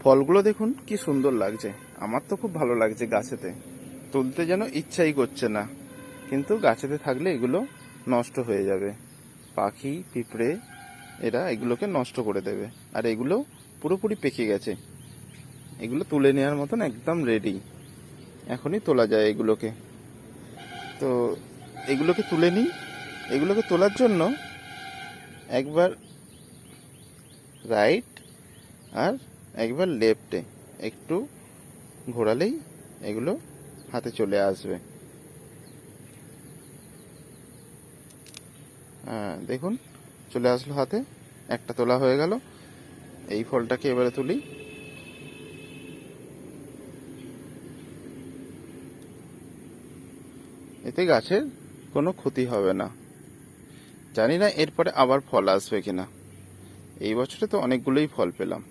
ফলগুলো দেখুন কি সুন্দর লাগছে, আমার তো খুব ভালো লাগছে। গাছেতে তুলতে যেন ইচ্ছাই করছে না, কিন্তু গাছেতে থাকলে এগুলো নষ্ট হয়ে যাবে। পাখি পিঁপড়ে এরা এগুলোকে নষ্ট করে দেবে। আর এগুলো পুরোপুরি পেকে গেছে, এগুলো তুলে নেওয়ার মতন একদম রেডি, এখনই তোলা যায় এগুলোকে। তো এগুলোকে তুলে নিই। এগুলোকে তোলার জন্য একবার রাইট আর একবার লেফটে একটু ঘোরালেই এগুলো হাতে চলে আসবে। দেখুন চলে আসলো হাতে, একটা তোলা হয়ে গেল। এই ফলটাকে এবারে তুলি। এতে গাছের কোনো ক্ষতি হবে না। জানি না এরপরে আবার ফল আসবে কিনা। এই বছরে তো অনেকগুলোই ফল পেলাম।